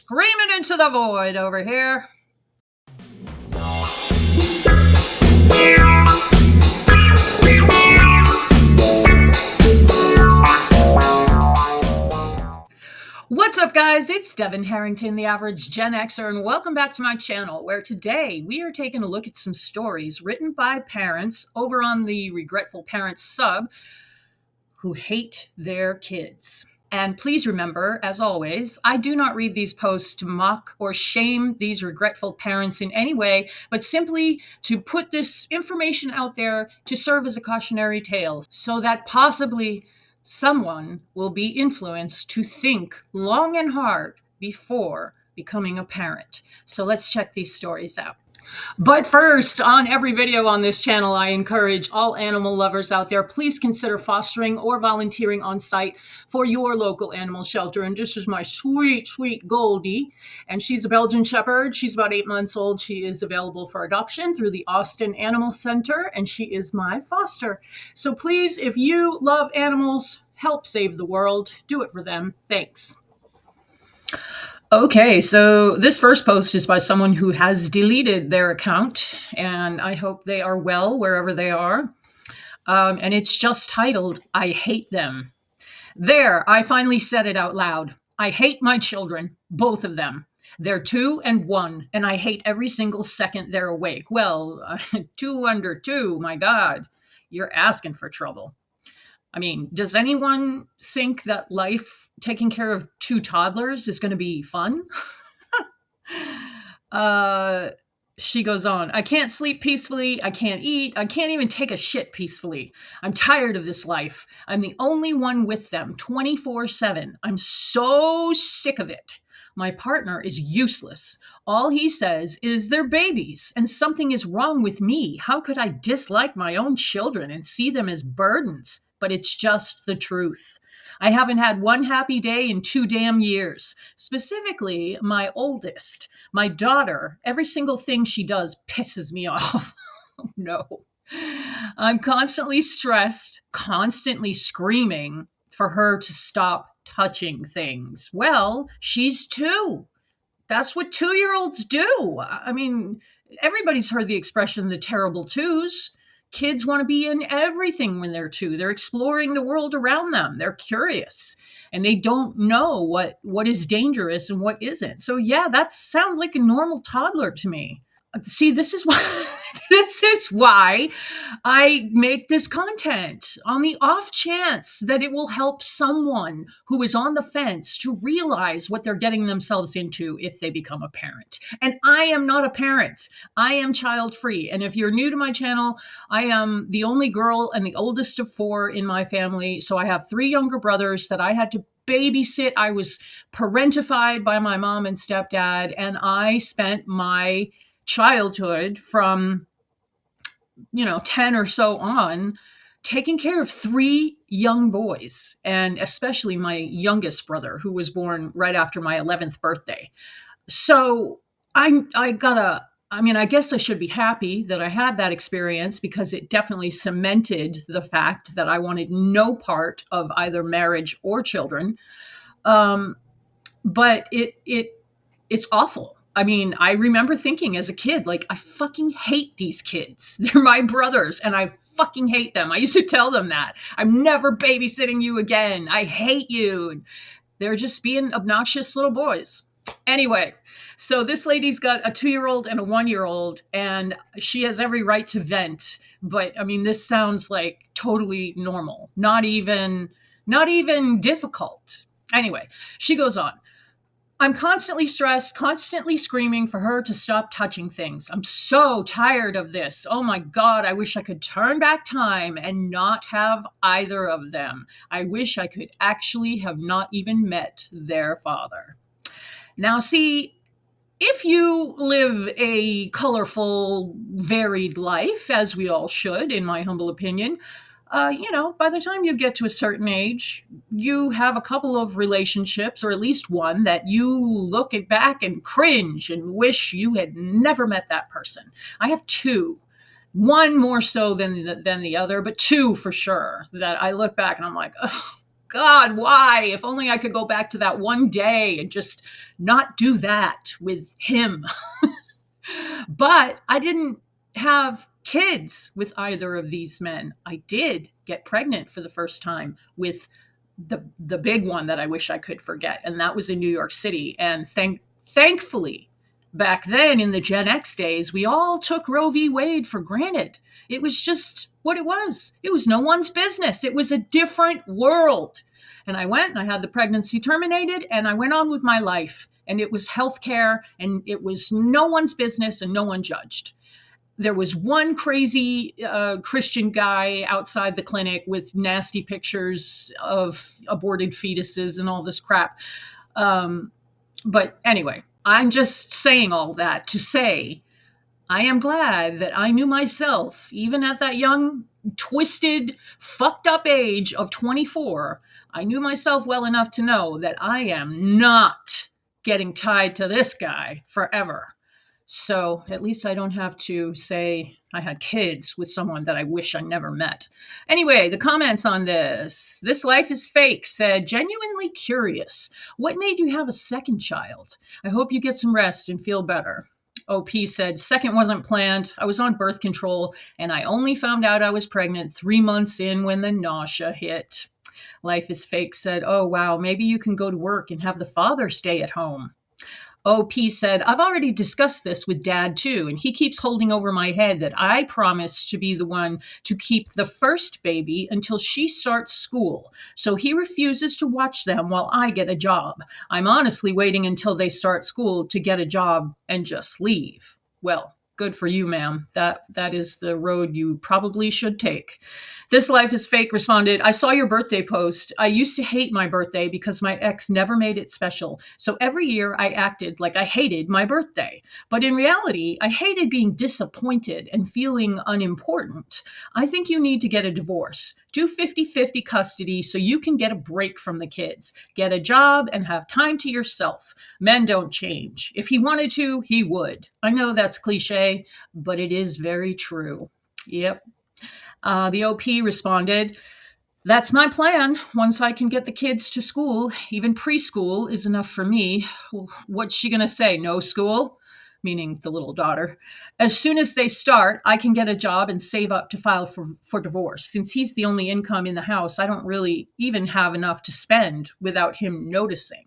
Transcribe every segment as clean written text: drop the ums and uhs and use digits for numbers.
screaming into the void over here. What's up, guys? It's Devin Harrington, the average Gen Xer, and welcome back to my channel, where today we are taking a look at some stories written by parents over on the Regretful Parents sub who hate their kids. And please remember, as always, I do not read these posts to mock or shame these regretful parents in any way, but simply to put this information out there to serve as a cautionary tale so that possibly someone will be influenced to think long and hard before becoming a parent. So let's check these stories out. But first, on every video on this channel, I encourage all animal lovers out there, please consider fostering or volunteering on site for your local animal shelter. And this is my sweet, sweet Goldie. And she's a Belgian Shepherd. She's about 8 months old. She is available for adoption through the Austin Animal Center, and she is my foster. So please, if you love animals, help save the world. Do it for them. Thanks. Okay, so this first post is by someone who has deleted their account, and I hope they are well wherever they are. And it's just titled, I hate them. There, I finally said it out loud. I hate my children, both of them. They're 2 and 1, and I hate every single second they're awake. Well, 2 under 2, my God, you're asking for trouble. I mean, does anyone think that life taking care of 2 toddlers is going to be fun? She goes on, I can't sleep peacefully. I can't eat. I can't even take a shit peacefully. I'm tired of this life. I'm the only one with them 24/7. I'm so sick of it. My partner is useless. All he says is they're babies and something is wrong with me. How could I dislike my own children and see them as burdens? But it's just the truth. I haven't had one happy day in 2 damn years. Specifically, my oldest, my daughter, every single thing she does pisses me off. Oh, no. I'm constantly stressed, constantly screaming for her to stop touching things. Well, she's 2. That's what 2-year-olds do. I mean, everybody's heard the expression, the terrible twos. Kids want to be in everything when they're 2. They're exploring the world around them. They're curious, and they don't know what is dangerous and what isn't. So yeah, that sounds like a normal toddler to me. See, this is why I make this content, on the off chance that it will help someone who is on the fence to realize what they're getting themselves into if they become a parent. And I am not a parent. I am child-free. And if you're new to my channel, I am the only girl and the oldest of 4 in my family. So I have 3 younger brothers that I had to babysit. I was parentified by my mom and stepdad, and I spent my childhood from 10 or so on taking care of 3 young boys, and especially my youngest brother, who was born right after my 11th birthday. So I guess I should be happy that I had that experience, because it definitely cemented the fact that I wanted no part of either marriage or children. But it's awful. I mean, I remember thinking as a kid, like, I fucking hate these kids. They're my brothers, and I fucking hate them. I used to tell them that. I'm never babysitting you again. I hate you. And they're just being obnoxious little boys. Anyway, so this lady's got a 2-year-old and a 1-year-old, and she has every right to vent. But, I mean, this sounds like totally normal. Not even difficult. Anyway, she goes on. I'm constantly stressed, constantly screaming for her to stop touching things. I'm so tired of this. Oh my God, I wish I could turn back time and not have either of them. I wish I could actually have not even met their father. Now, see, if you live a colorful, varied life, as we all should, in my humble opinion, by the time you get to a certain age, you have a couple of relationships, or at least one, that you look back and cringe and wish you had never met that person. I have 2. One more so than the other, but 2 for sure, that I look back and I'm like, oh, God, why? If only I could go back to that one day and just not do that with him. But I didn't have kids with either of these men. I did get pregnant for the first time with the big one that I wish I could forget, and that was in New York City. And thankfully, back then in the Gen X days, we all took Roe v. Wade for granted. It was just what it was. It was no one's business. It was a different world. And I went and I had the pregnancy terminated and I went on with my life. And it was healthcare and it was no one's business and no one judged. There was one crazy Christian guy outside the clinic with nasty pictures of aborted fetuses and all this crap. But anyway, I'm just saying all that to say I am glad that I knew myself, even at that young, twisted, fucked up age of 24. I knew myself well enough to know that I am not getting tied to this guy forever. So at least I don't have to say I had kids with someone that I wish I never met. Anyway, the comments on this life is fake, said, genuinely curious. What made you have a second child? I hope you get some rest and feel better. OP said, second wasn't planned. I was on birth control and I only found out I was pregnant 3 months in when the nausea hit. Life is fake said, oh, wow, maybe you can go to work and have the father stay at home. OP said, I've already discussed this with Dad too, and he keeps holding over my head that I promised to be the one to keep the first baby until she starts school. So he refuses to watch them while I get a job. I'm honestly waiting until they start school to get a job and just leave. Well, good for you, ma'am. That is the road you probably should take. This life is fake responded, I saw your birthday post. I used to hate my birthday because my ex never made it special. So every year I acted like I hated my birthday. But in reality, I hated being disappointed and feeling unimportant. I think you need to get a divorce. Do 50-50 custody so you can get a break from the kids. Get a job and have time to yourself. Men don't change. If he wanted to, he would. I know that's cliche, but it is very true. Yep. The OP responded, that's my plan. Once I can get the kids to school, even preschool is enough for me. What's she going to say? No school? Meaning the little daughter. As soon as they start, I can get a job and save up to file for divorce. Since he's the only income in the house, I don't really even have enough to spend without him noticing.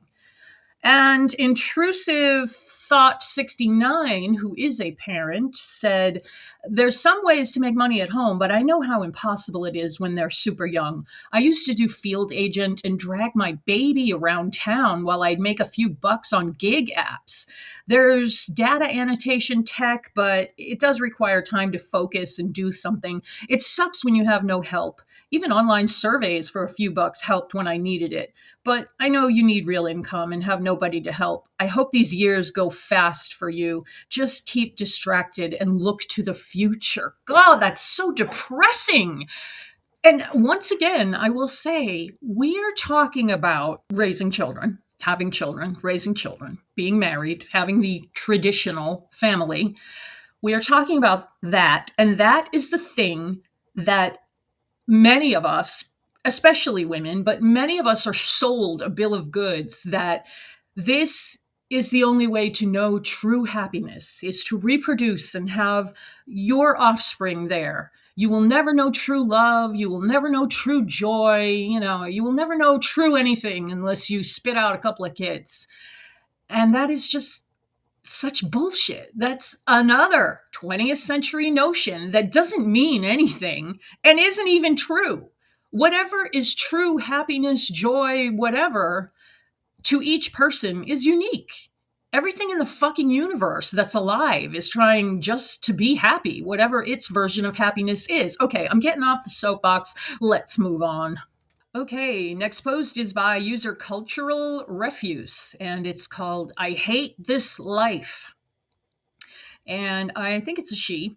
And intrusive Thought 69, who is a parent, said, there's some ways to make money at home, but I know how impossible it is when they're super young. I used to do field agent and drag my baby around town while I'd make a few bucks on gig apps. There's data annotation tech, but it does require time to focus and do something. It sucks when you have no help. Even online surveys for a few bucks helped when I needed it. But I know you need real income and have nobody to help. I hope these years go fast for you. Just keep distracted and look to the future. God, that's so depressing. And once again, I will say, we are talking about raising children, having children, raising children, being married, having the traditional family. We are talking about that. And that is the thing that many of us, especially women, but many of us are sold a bill of goods that this is the only way to know true happiness, is to reproduce and have your offspring there. You will never know true love. You will never know true joy. You will never know true anything unless you spit out a couple of kids. And that is just such bullshit. That's another 20th century notion that doesn't mean anything and isn't even true. Whatever is true happiness, joy, whatever, to each person is unique. Everything in the fucking universe that's alive is trying just to be happy, whatever its version of happiness is. Okay, I'm getting off the soapbox. Let's move on. Okay, next post is by user Cultural Refuse, and it's called I Hate This Life. And I think it's a she.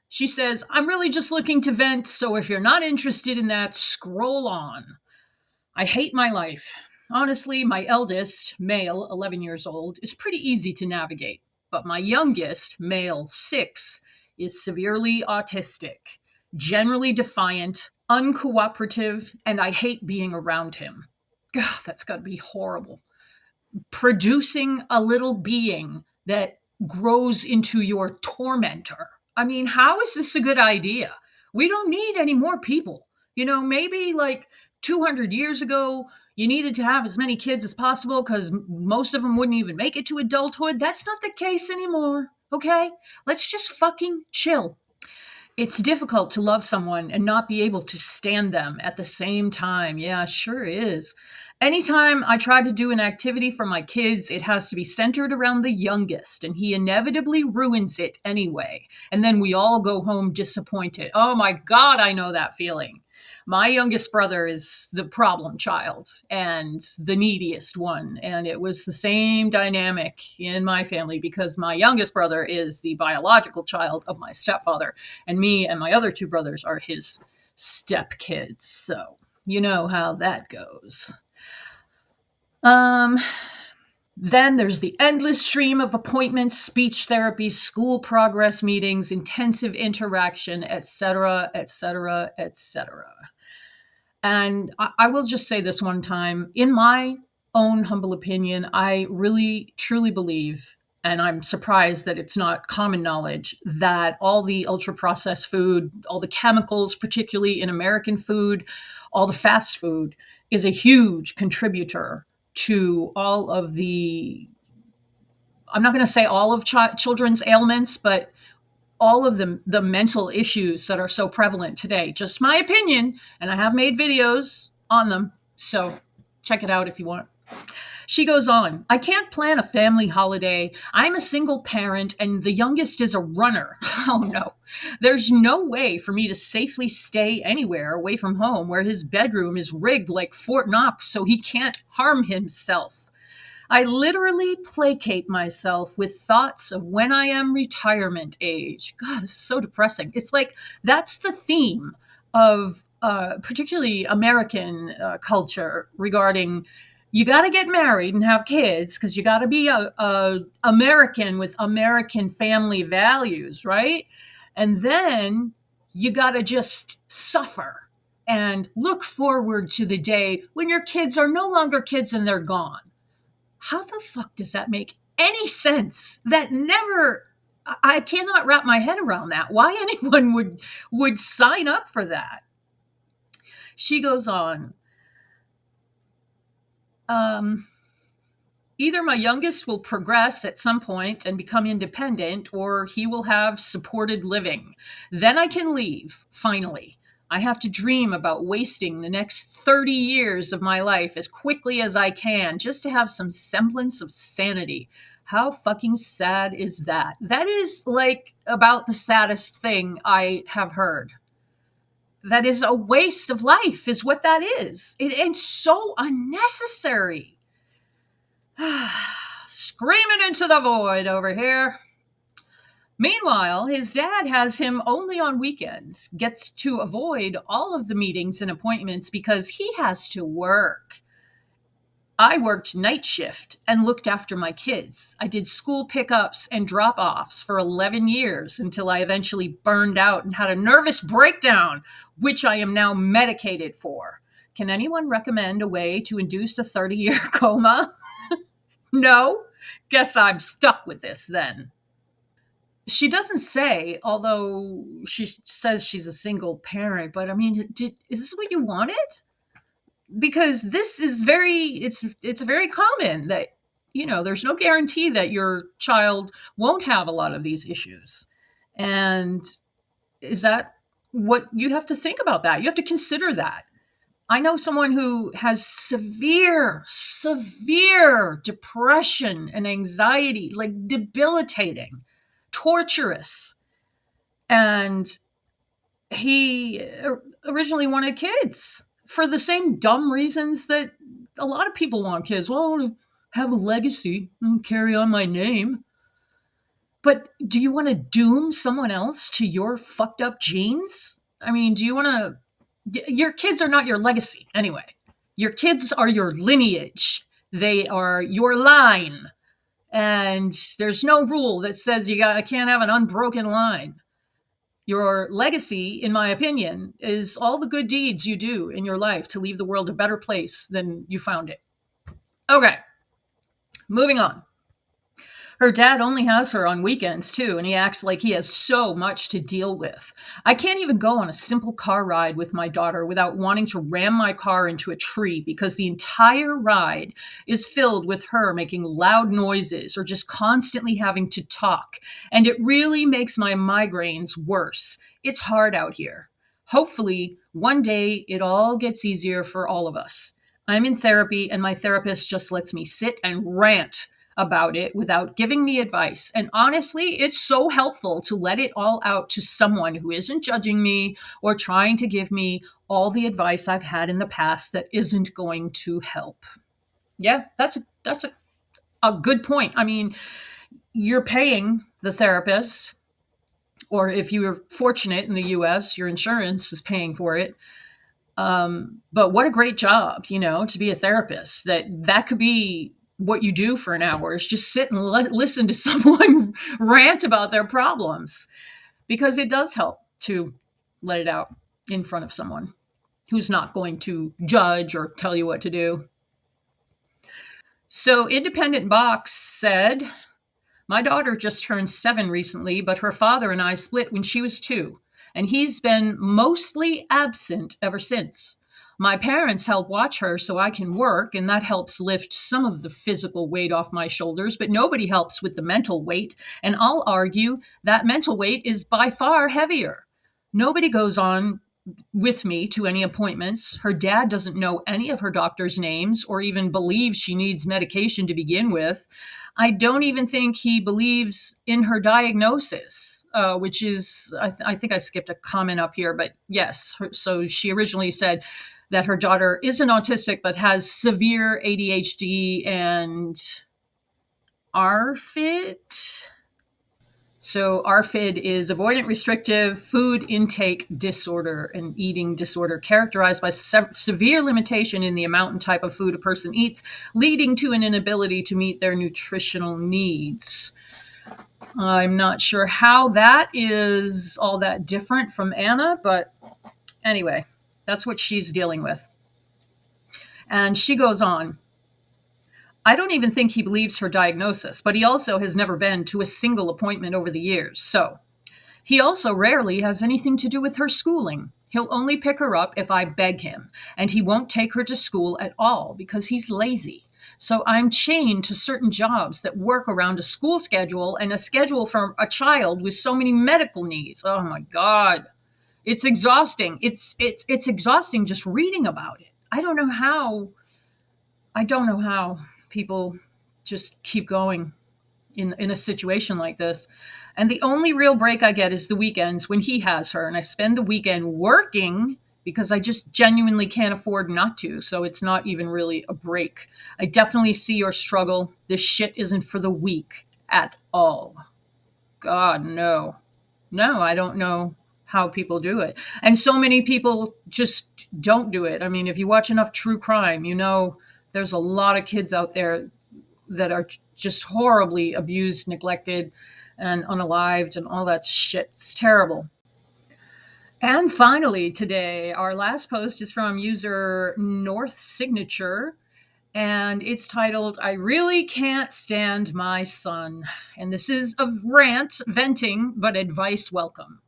She says, I'm really just looking to vent, so if you're not interested in that, scroll on. I hate my life. Honestly, my eldest, male, 11 years old, is pretty easy to navigate. But my youngest, male, 6, is severely autistic, generally defiant, uncooperative, and I hate being around him. God, that's got to be horrible. Producing a little being that grows into your tormentor. I mean, how is this a good idea? We don't need any more people. Maybe like 200 years ago, you needed to have as many kids as possible because most of them wouldn't even make it to adulthood. That's not the case anymore. Okay? Let's just fucking chill. It's difficult to love someone and not be able to stand them at the same time. Yeah, sure is. Anytime I try to do an activity for my kids, it has to be centered around the youngest, and he inevitably ruins it anyway. And then we all go home disappointed. Oh my God, I know that feeling. My youngest brother is the problem child and the neediest one. And it was the same dynamic in my family because my youngest brother is the biological child of my stepfather, and me and my other two brothers are his stepkids. So you know how that goes. Then there's the endless stream of appointments, speech therapy, school progress meetings, intensive interaction, etc., etc., etc. And I will just say this one time, in my own humble opinion, I really, truly believe, and I'm surprised that it's not common knowledge, that all the ultra processed food, all the chemicals, particularly in American food, all the fast food, is a huge contributor to all of the, I'm not going to say all of children's ailments, but all of the mental issues that are so prevalent today. Just my opinion, and I have made videos on them, so check it out if you want. She goes on, I can't plan a family holiday. I'm a single parent and the youngest is a runner. Oh no. There's no way for me to safely stay anywhere away from home where his bedroom is rigged like Fort Knox so he can't harm himself. I literally placate myself with thoughts of when I am retirement age. God, this is so depressing. It's like that's the theme of particularly American culture regarding you got to get married and have kids because you got to be a American with American family values, right? And then you got to just suffer and look forward to the day when your kids are no longer kids and they're gone. How the fuck does that make any sense? That never, I cannot wrap my head around that. Why anyone would sign up for that? She goes on. Either my youngest will progress at some point and become independent, or he will have supported living. Then I can leave, finally. I have to dream about wasting the next 30 years of my life as quickly as I can just to have some semblance of sanity. How fucking sad is that? That is like about the saddest thing I have heard. That is a waste of life is what that is. It's so unnecessary. Screaming into the void over here. Meanwhile, his dad has him only on weekends, gets to avoid all of the meetings and appointments because he has to work. I worked night shift and looked after my kids. I did school pickups and drop-offs for 11 years until I eventually burned out and had a nervous breakdown, which I am now medicated for. Can anyone recommend a way to induce a 30-year coma? No? Guess I'm stuck with this then. She doesn't say, although she says she's a single parent, but I mean, is this what you wanted? Because this is it's very common that, there's no guarantee that your child won't have a lot of these issues. And is that what you have to think about that? You have to consider that. I know someone who has severe depression and anxiety, like debilitating, torturous. And he originally wanted kids for the same dumb reasons that a lot of people want kids. Well, I want to have a legacy and carry on my name. But do you want to doom someone else to your fucked up genes? I mean, do you want to... Your kids are not your legacy anyway. Your kids are your lineage. They are your line. And there's no rule that says I can't have an unbroken line. Your legacy, in my opinion, is all the good deeds you do in your life to leave the world a better place than you found it. Okay, moving on. Her dad only has her on weekends, too, and he acts like he has so much to deal with. I can't even go on a simple car ride with my daughter without wanting to ram my car into a tree because the entire ride is filled with her making loud noises or just constantly having to talk. And it really makes my migraines worse. It's hard out here. Hopefully, one day it all gets easier for all of us. I'm in therapy, and my therapist just lets me sit and rant about it without giving me advice. And honestly, it's so helpful to let it all out to someone who isn't judging me or trying to give me all the advice I've had in the past that isn't going to help. Yeah, that's a good point. I mean, you're paying the therapist, or if you're fortunate in the US, your insurance is paying for it. But what a great job, to be a therapist. That could be what you do for an hour, is just sit and listen to someone rant about their problems, because it does help to let it out in front of someone who's not going to judge or tell you what to do. So Independent Box said, my daughter just turned 7 recently, but her father and I split when she was 2, and he's been mostly absent ever since. My parents help watch her so I can work, and that helps lift some of the physical weight off my shoulders, but nobody helps with the mental weight, and I'll argue that mental weight is by far heavier. Nobody goes on with me to any appointments. Her dad doesn't know any of her doctor's names or even believes she needs medication to begin with. I don't even think he believes in her diagnosis, which is, I think I skipped a comment up here, but yes. So she originally said that her daughter isn't autistic, but has severe ADHD and ARFID. So ARFID is avoidant restrictive food intake disorder, an eating disorder characterized by severe limitation in the amount and type of food a person eats, leading to an inability to meet their nutritional needs. I'm not sure how that is all that different from Anna, but anyway, that's what she's dealing with. And she goes on. I don't even think he believes her diagnosis, but he also has never been to a single appointment over the years. So he also rarely has anything to do with her schooling. He'll only pick her up if I beg him, and he won't take her to school at all because he's lazy. So I'm chained to certain jobs that work around a school schedule and a schedule for a child with so many medical needs. Oh my God. It's exhausting. It's exhausting just reading about it. I don't know how people just keep going in a situation like this. And the only real break I get is the weekends when he has her, and I spend the weekend working because I just genuinely can't afford not to. So it's not even really a break. I definitely see your struggle. This shit isn't for the weak at all. God, no. No, I don't know how people do it. And so many people just don't do it. I mean, if you watch enough true crime, there's a lot of kids out there that are just horribly abused, neglected, and unalived and all that shit. It's terrible. And finally today, our last post is from user North Signature, and it's titled, I Really Can't Stand My Son. And this is a rant, venting, but advice welcome.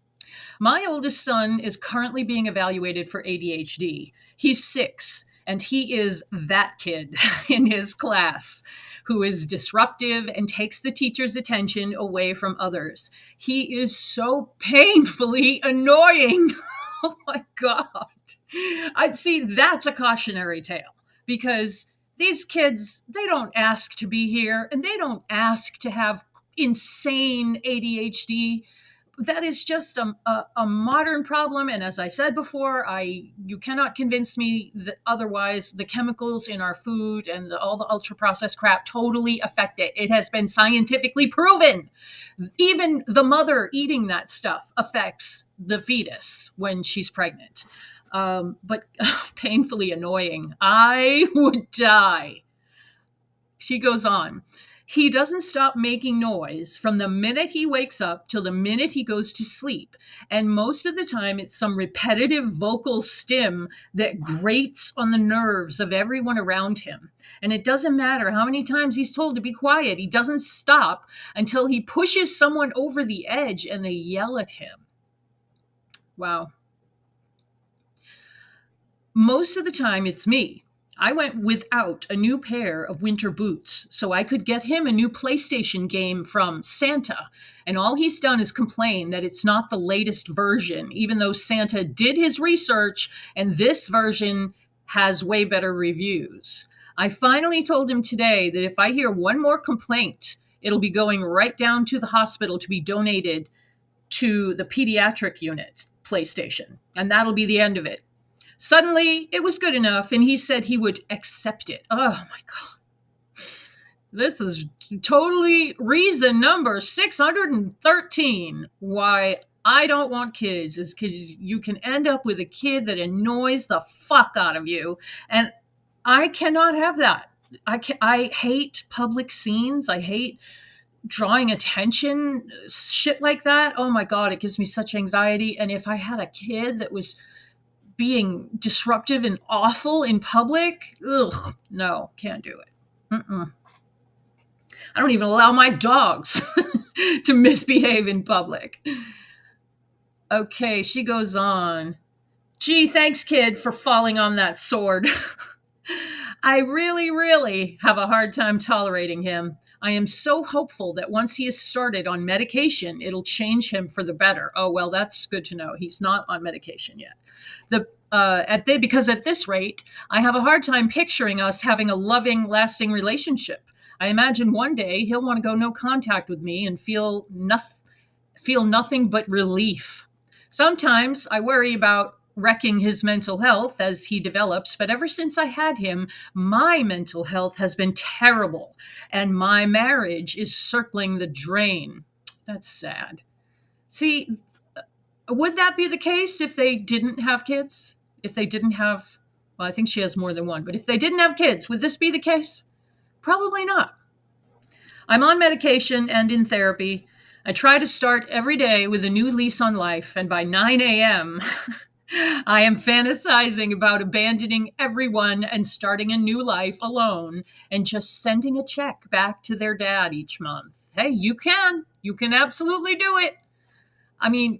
My oldest son is currently being evaluated for ADHD. He's 6, and he is that kid in his class who is disruptive and takes the teacher's attention away from others. He is so painfully annoying. Oh my God. I'd see that's a cautionary tale, because these kids, they don't ask to be here, and they don't ask to have insane ADHD. That is just a modern problem. And as I said before, you cannot convince me that otherwise. The chemicals in our food and all the ultra processed crap totally affect it. It has been scientifically proven. Even the mother eating that stuff affects the fetus when she's pregnant. But painfully annoying. I would die. She goes on. He doesn't stop making noise from the minute he wakes up till the minute he goes to sleep. And most of the time, it's some repetitive vocal stim that grates on the nerves of everyone around him. And it doesn't matter how many times he's told to be quiet, he doesn't stop until he pushes someone over the edge and they yell at him. Wow. Most of the time, it's me. I went without a new pair of winter boots so I could get him a new PlayStation game from Santa. And all he's done is complain that it's not the latest version, even though Santa did his research and this version has way better reviews. I finally told him today that if I hear one more complaint, it'll be going right down to the hospital to be donated to the pediatric unit PlayStation. And that'll be the end of it. Suddenly, it was good enough, and he said he would accept it. Oh, my God. This is totally reason number 613 why I don't want kids, is because you can end up with a kid that annoys the fuck out of you, and I cannot have that. I hate public scenes. I hate drawing attention, shit like that. Oh, my God, it gives me such anxiety, and if I had a kid that was being disruptive and awful in public, ugh, no, can't do it. I don't even allow my dogs to misbehave in public. Okay, she goes on. Gee, thanks, kid, for falling on that sword. I really, really have a hard time tolerating him. I am so hopeful that once he is started on medication, it'll change him for the better. Oh, well, that's good to know. He's not on medication yet. Because at this rate, I have a hard time picturing us having a loving, lasting relationship. I imagine one day he'll want to go no contact with me and feel nothing but relief. Sometimes I worry about wrecking his mental health as he develops, but ever since I had him, my mental health has been terrible, and my marriage is circling the drain. That's sad. See, would that be the case if they didn't have kids? If they didn't have, well, I think she has more than one, but if they didn't have kids, would this be the case? Probably not. I'm on medication and in therapy. I try to start every day with a new lease on life, and by 9 a.m., I am fantasizing about abandoning everyone and starting a new life alone and just sending a check back to their dad each month. Hey, you can absolutely do it. I mean,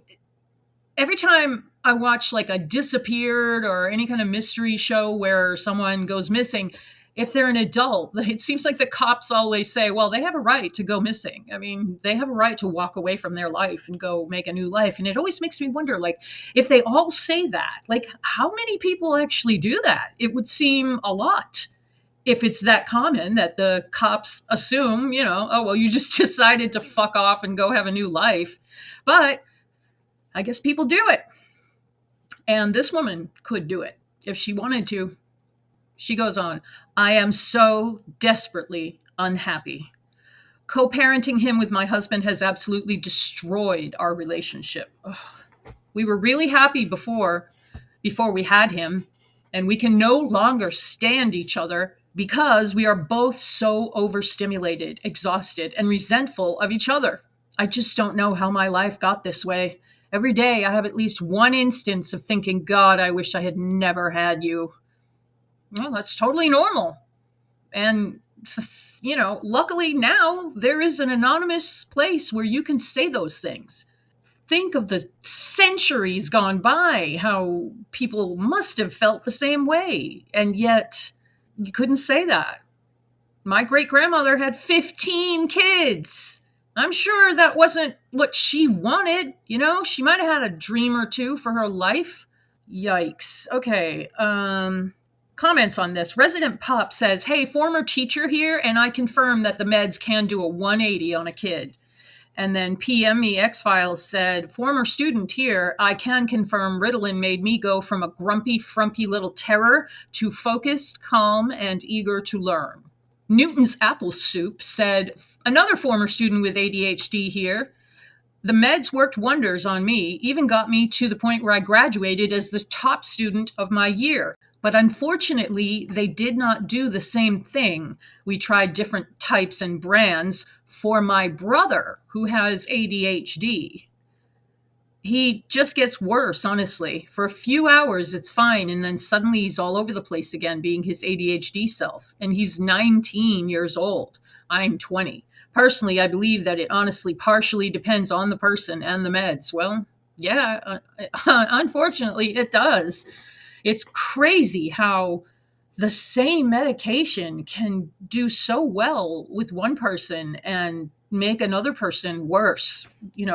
every time I watch like a Disappeared or any kind of mystery show where someone goes missing, if they're an adult, it seems like the cops always say, well, they have a right to go missing. I mean, they have a right to walk away from their life and go make a new life. And it always makes me wonder, like, if they all say that, like, how many people actually do that? It would seem a lot if it's that common that the cops assume, oh, well, you just decided to fuck off and go have a new life. But I guess people do it. And this woman could do it if she wanted to. She goes on, I am so desperately unhappy. Co-parenting him with my husband has absolutely destroyed our relationship. Ugh. We were really happy before we had him, and we can no longer stand each other because we are both so overstimulated, exhausted, and resentful of each other. I just don't know how my life got this way. Every day I have at least one instance of thinking, God, I wish I had never had you. Well, that's totally normal. And, luckily now there is an anonymous place where you can say those things. Think of the centuries gone by, how people must have felt the same way. And yet you couldn't say that. My great-grandmother had 15 kids. I'm sure that wasn't what she wanted. She might have had a dream or two for her life. Yikes. Okay. Comments on this. Resident Pop says, hey, former teacher here, and I confirm that the meds can do a 180 on a kid. And then PM Me X-Files said, former student here, I can confirm Ritalin made me go from a grumpy, frumpy little terror to focused, calm, and eager to learn. Newton's Apple Soup said, another former student with ADHD here, the meds worked wonders on me, even got me to the point where I graduated as the top student of my year. But unfortunately, they did not do the same thing. We tried different types and brands for my brother who has ADHD. He just gets worse, honestly. For a few hours, it's fine. And then suddenly he's all over the place again, being his ADHD self. And he's 19 years old. I'm 20. Personally, I believe that it honestly partially depends on the person and the meds. Well, yeah, unfortunately, it does. It's crazy how the same medication can do so well with one person and make another person worse,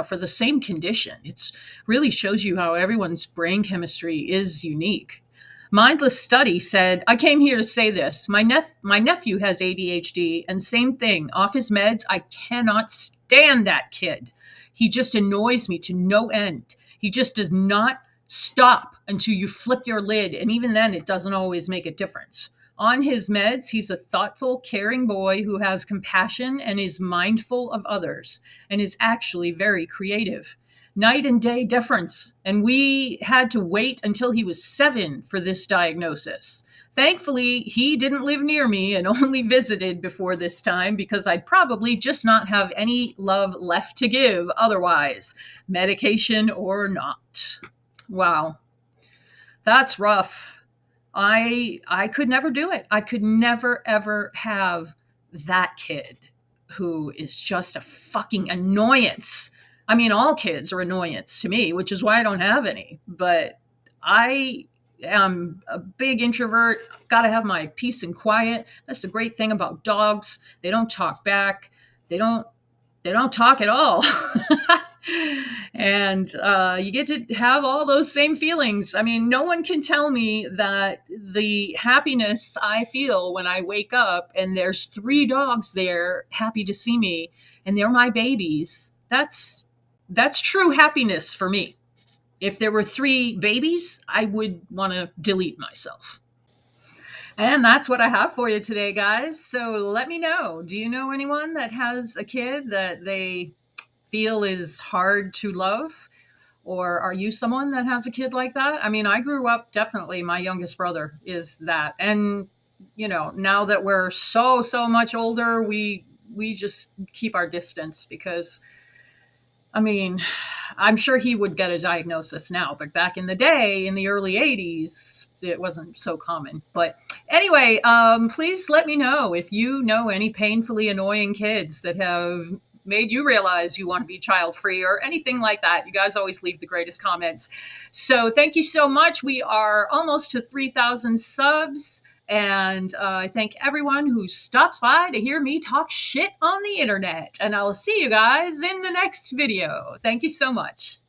for the same condition. It's really shows you how everyone's brain chemistry is unique. Mindless Study said, I came here to say this. My nephew has ADHD, and same thing, off his meds. I cannot stand that kid. He just annoys me to no end. He just does not stop until you flip your lid, and even then, it doesn't always make a difference. On his meds, he's a thoughtful, caring boy who has compassion and is mindful of others, and is actually very creative. Night and day difference, and we had to wait until he was 7 for this diagnosis. Thankfully, he didn't live near me and only visited before this time, because I'd probably just not have any love left to give otherwise, medication or not. Wow, that's rough. I could never do it. I could never, ever have that kid who is just a fucking annoyance. I mean, all kids are annoyance to me, which is why I don't have any. But I am a big introvert. Got to have my peace and quiet. That's the great thing about dogs. They don't talk back. They don't talk at all. And you get to have all those same feelings. I mean, no one can tell me that the happiness I feel when I wake up and there's 3 dogs there happy to see me and they're my babies. That's true happiness for me. If there were 3 babies, I would want to delete myself. And that's what I have for you today, guys. So let me know. Do you know anyone that has a kid that they feel is hard to love? Or are you someone that has a kid like that? I mean, I grew up, definitely, my youngest brother is that. And, now that we're so much older, we just keep our distance because, I mean, I'm sure he would get a diagnosis now, but back in the day, in the early 80s, it wasn't so common. But anyway, please let me know if you know any painfully annoying kids that have made you realize you want to be child-free or anything like that. You guys always leave the greatest comments. So thank you so much. We are almost to 3,000 subs. And I thank everyone who stops by to hear me talk shit on the internet. And I'll see you guys in the next video. Thank you so much.